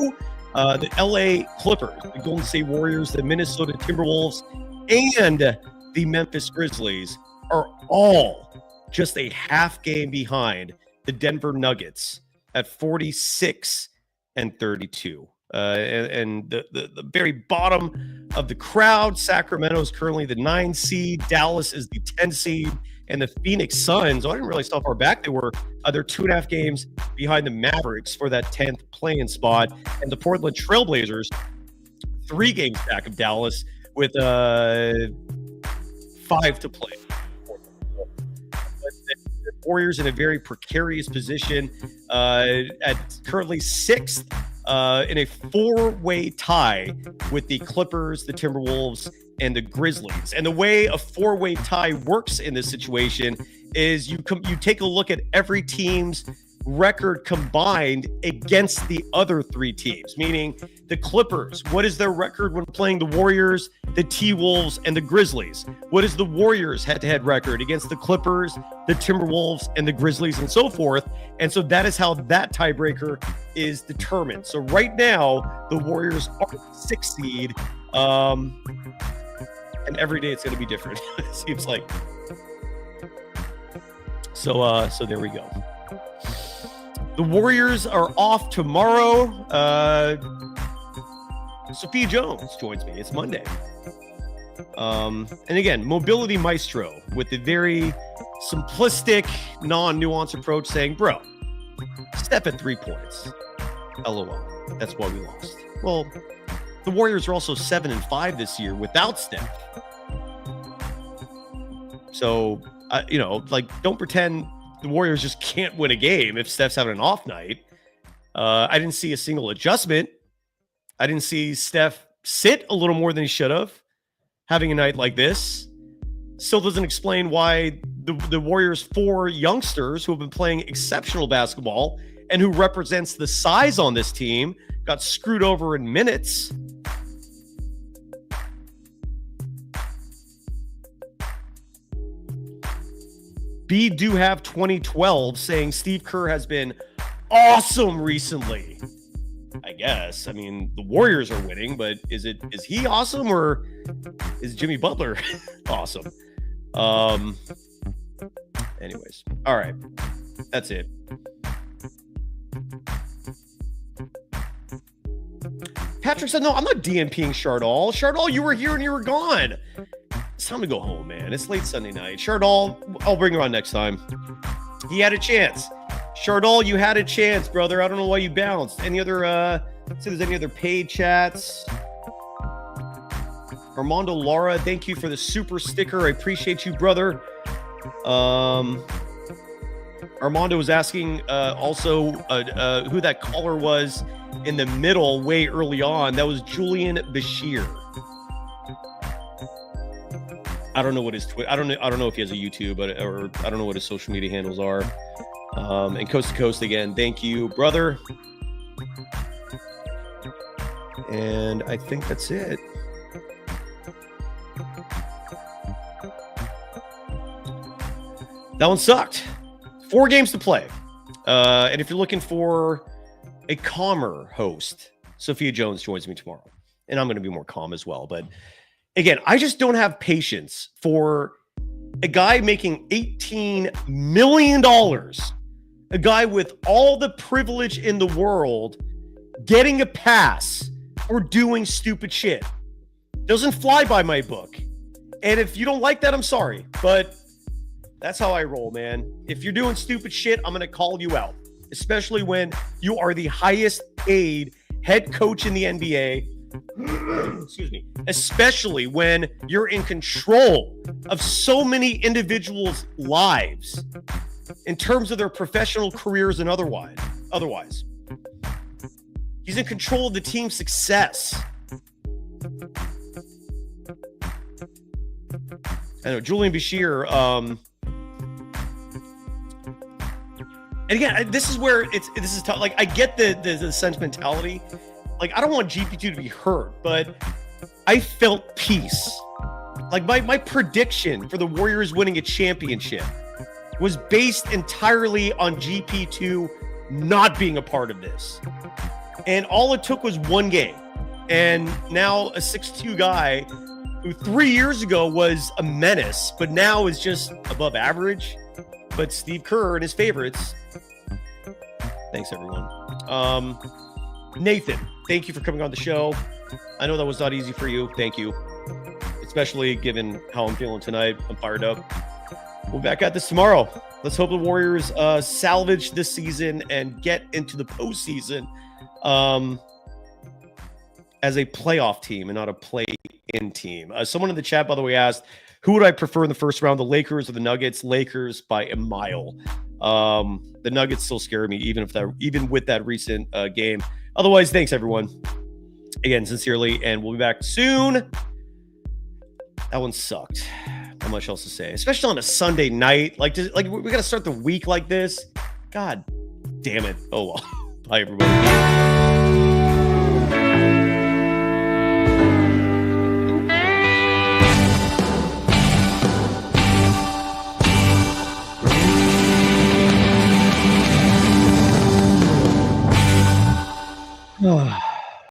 The LA Clippers, the Golden State Warriors, the Minnesota Timberwolves, and the Memphis Grizzlies are all just a half game behind the Denver Nuggets at 46 and 32. And the very bottom of the crowd, Sacramento is currently the 9 seed. Dallas is the 10 seed. And the Phoenix Suns, I didn't realize how far back they were. They're 2.5 games behind the Mavericks for that 10th play-in spot. And the Portland Trailblazers, 3 games back of Dallas with 5 to play. The Warriors in a very precarious position at currently 6th in a 4-way tie with the Clippers, the Timberwolves, and the Grizzlies. And the way a 4-way tie works in this situation is you take a look at every team's record combined against the other 3 teams, meaning the Clippers, what is their record when playing the Warriors, the T-Wolves, and the Grizzlies? What is the Warriors head-to-head record against the Clippers, the Timberwolves, and the Grizzlies, and so forth? And so that is how that tiebreaker is determined. So right now, the Warriors are 6th seed, and every day it's going to be different, it seems like. So there we go. The Warriors are off tomorrow. Sophia Jones joins me. It's Monday. And again, mobility maestro with the very simplistic, non-nuanced approach saying, bro, Steph at 3 points. LOL. That's why we lost. Well, the Warriors are also 7-5 this year without Steph. So, don't pretend the Warriors just can't win a game if Steph's having an off night. I didn't see a single adjustment. I didn't see Steph sit a little more than he should have, having a night like this. Still doesn't explain why the Warriors' 4 youngsters who have been playing exceptional basketball and who represents the size on this team got screwed over in minutes. B do have 2012 saying Steve Kerr has been awesome recently. I guess. I mean, the Warriors are winning, but is he awesome or is Jimmy Butler awesome? Anyways. All right. That's it. Patrick said, no, I'm not DMPing Chardall. Chardall, you were here and you were gone. It's time to go home, man. It's late Sunday night. Chardall, I'll bring her on next time. He had a chance. Chardall, you had a chance, brother. I don't know why you bounced. Any other, see if there's any other paid chats. Armando Lara, thank you for the super sticker. I appreciate you, brother. Armando was asking also who that caller was in the middle way early on. That was Julian Bashir. I don't know what his I don't know if he has a YouTube, or I don't know what his social media handles are. And Coast to Coast again, thank you, brother. And I think that's it. That one sucked. 4 games to play. And if you're looking for a calmer host, Sophia Jones joins me tomorrow. And I'm going to be more calm as well. But again, I just don't have patience for a guy making $18 million, a guy with all the privilege in the world, getting a pass for doing stupid shit. Doesn't fly by my book. And if you don't like that, I'm sorry. But that's how I roll, man. If you're doing stupid shit, I'm going to call you out, especially when you are the highest paid head coach in the NBA. Excuse me. Especially when you're in control of so many individuals' lives in terms of their professional careers and otherwise. He's in control of the team's success. I know Julian Bashir. And again, this is where this is tough. Like, I get the sentimentality. Like, I don't want GP2 to be hurt, but I felt peace. Like, my prediction for the Warriors winning a championship was based entirely on GP2 not being a part of this. And all it took was 1 game. And now a 6'2" guy who 3 years ago was a menace, but now is just above average. But Steve Kerr and his favorites. Thanks, everyone. Nathan, thank you for coming on the show. I know that was not easy for you. Thank you. Especially given how I'm feeling tonight. I'm fired up. We'll be back at this tomorrow. Let's hope the Warriors salvage this season and get into the postseason as a playoff team and not a play-in team. Someone in the chat, by the way, asked, who would I prefer in the first round, the Lakers or the Nuggets? Lakers by a mile. The Nuggets still scare me, even with that recent game. Otherwise, thanks everyone. Again, sincerely, and we'll be back soon. That one sucked. Not much else to say, especially on a Sunday night. Like we got to start the week like this. God damn it. Oh well. Bye everybody. Oh.